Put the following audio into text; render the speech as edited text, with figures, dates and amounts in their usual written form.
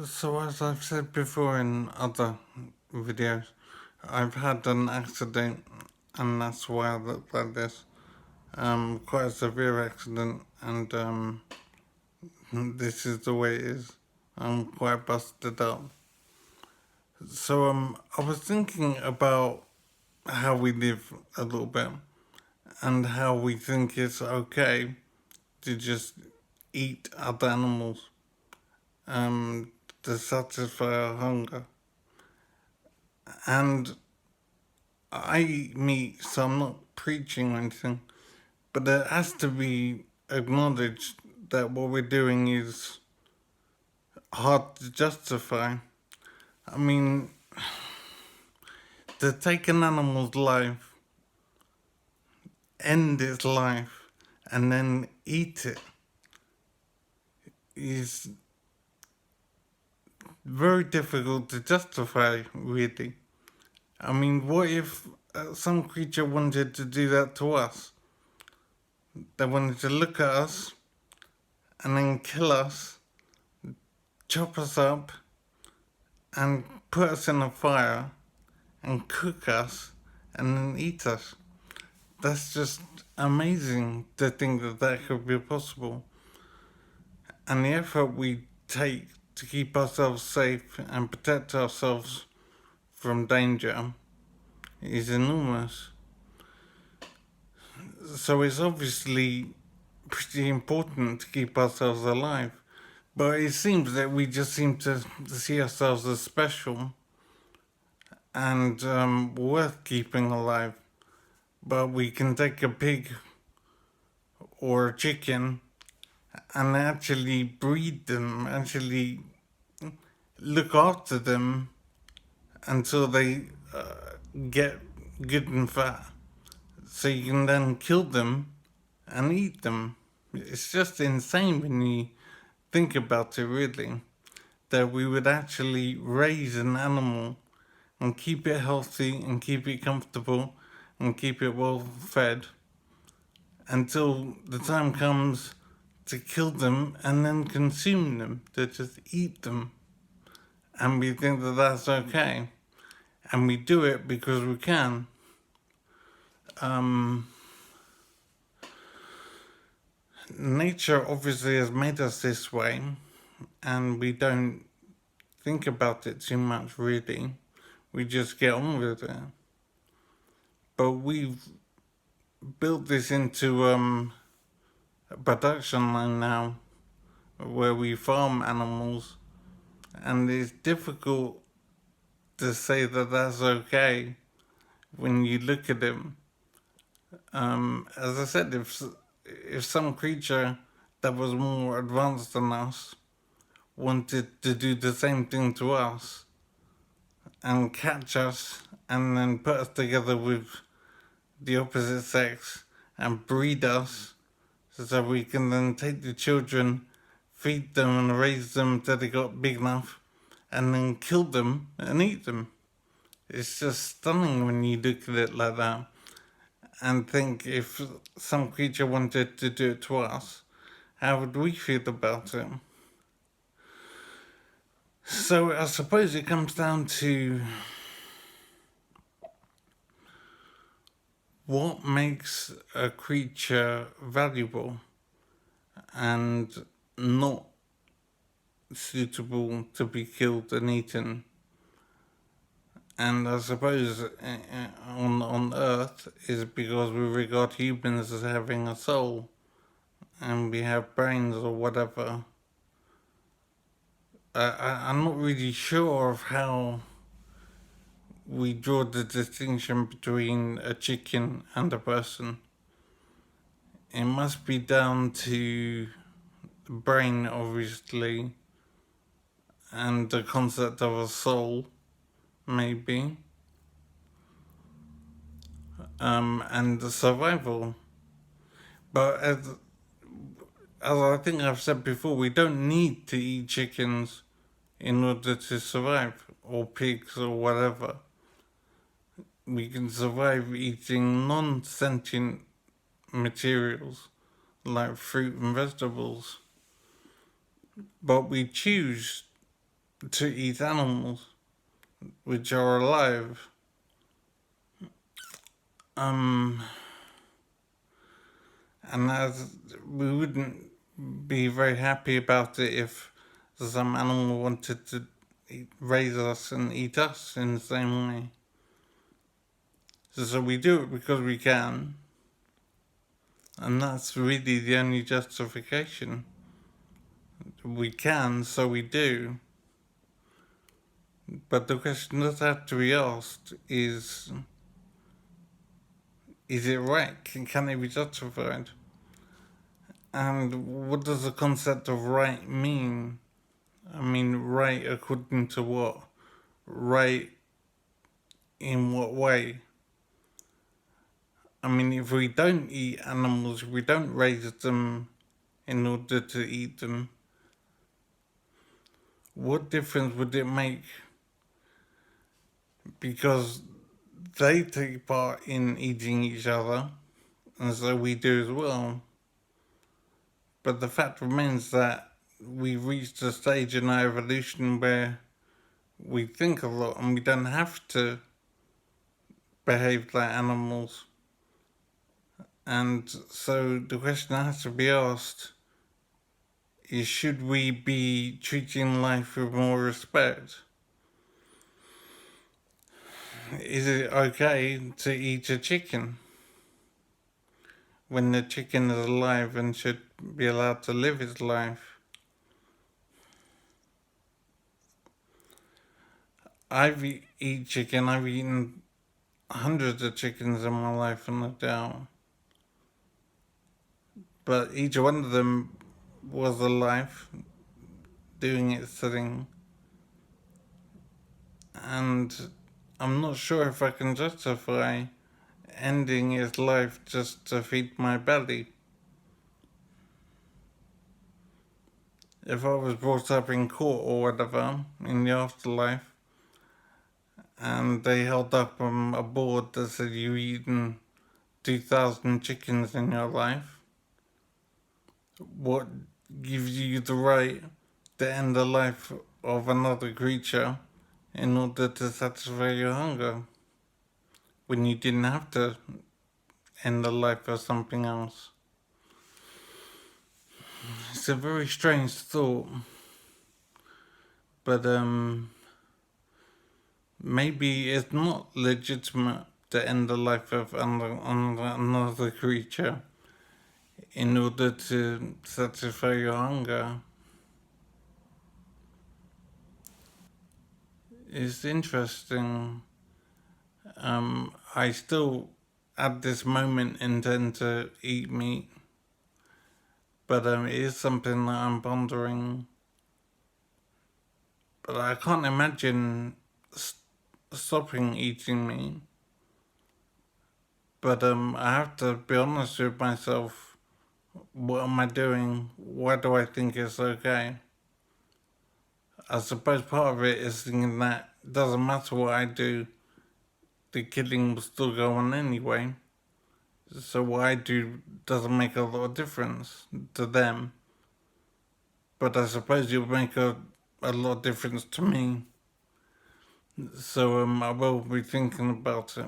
So as I've said before in other videos, I've had an accident and that's why I look like this. Quite a severe accident and this is the way it is. I'm quite busted up. So I was thinking about how we live a little bit and how we think it's okay to just eat other animals um, to satisfy our hunger. And I eat meat, so I'm not preaching or anything, but it has to be acknowledged that what we're doing is hard to justify. I mean, to take an animal's life, end its life, and then eat it is very difficult to justify, really. I mean, what if some creature wanted to do that to us? They wanted to look at us and then kill us, chop us up, and put us in a fire and cook us and then eat us. That's just amazing to think that that could be possible. And the effort we take to keep ourselves safe and protect ourselves from danger is enormous. So it's obviously pretty important to keep ourselves alive. But it seems that we just seem to see ourselves as special and worth keeping alive. But we can take a pig or a chicken and actually breed them, actually look after them until they get good and fat. So you can then kill them and eat them. It's just insane when you think about it, really, that we would actually raise an animal and keep it healthy and keep it comfortable and keep it well fed until the time comes to kill them and then consume them, to just eat them. And we think that that's okay. And we do it because we can. Um, Nature obviously has made us this way, and we don't think about it too much, really. We just get on with it. But we've built this into a production line now where we farm animals, and it's difficult to say that that's okay when you look at it. As I said, if some creature that was more advanced than us wanted to do the same thing to us and catch us and then put us together with the opposite sex and breed us so we can then take the children, feed them and raise them till they got big enough and then kill them and eat them. It's just stunning when you look at it like that and think if some creature wanted to do it to us, how would we feel about it? So I suppose it comes down to what makes a creature valuable and not suitable to be killed and eaten. And I suppose on Earth is because we regard humans as having a soul and we have brains or whatever. I'm not really sure of how we draw the distinction between a chicken and a person. It must be down to the brain, obviously, and the concept of a soul, maybe, and the survival. But as I think I've said before, we don't need to eat chickens in order to survive, or pigs, or whatever. We can survive eating non-sentient materials like fruit and vegetables, but we choose to eat animals which are alive. Um, and as we wouldn't be very happy about it if some animal wanted to raise us and eat us in the same way. So we do it because we can, and that's really the only justification. We can, so we do. But the question that has to be asked is it right? Can it be justified? And what does the concept of right mean? I mean, right according to what? Right in what way? I mean, if we don't eat animals, if we don't raise them in order to eat them, what difference would it make? Because they take part in eating each other, and so we do as well. But the fact remains that we've reached a stage in our evolution where we think a lot and we don't have to behave like animals. And so the question that has to be asked is, should we be treating life with more respect? Is it okay to eat a chicken when the chicken is alive and should be allowed to live its life? I've eaten chicken, I've eaten hundreds of chickens in my life, no doubt. But each one of them was alive, doing its thing. And I'm not sure if I can justify ending its life just to feed my belly. If I was brought up in court or whatever, in the afterlife, and they held up a board that said you've eaten 2,000 chickens in your life, what gives you the right to end the life of another creature in order to satisfy your hunger when you didn't have to end the life of something else? It's a very strange thought, but maybe it's not legitimate to end the life of another creature in order to satisfy your hunger. It's interesting. I still, at this moment, intend to eat meat, but it is something that I'm pondering. But I can't imagine stopping eating meat. But I have to be honest with myself. What am I doing? Why do I think it's okay? I suppose part of it is thinking that it doesn't matter what I do, the killing will still go on anyway. So what I do doesn't make a lot of difference to them. But I suppose it will make a lot of difference to me. So I will be thinking about it.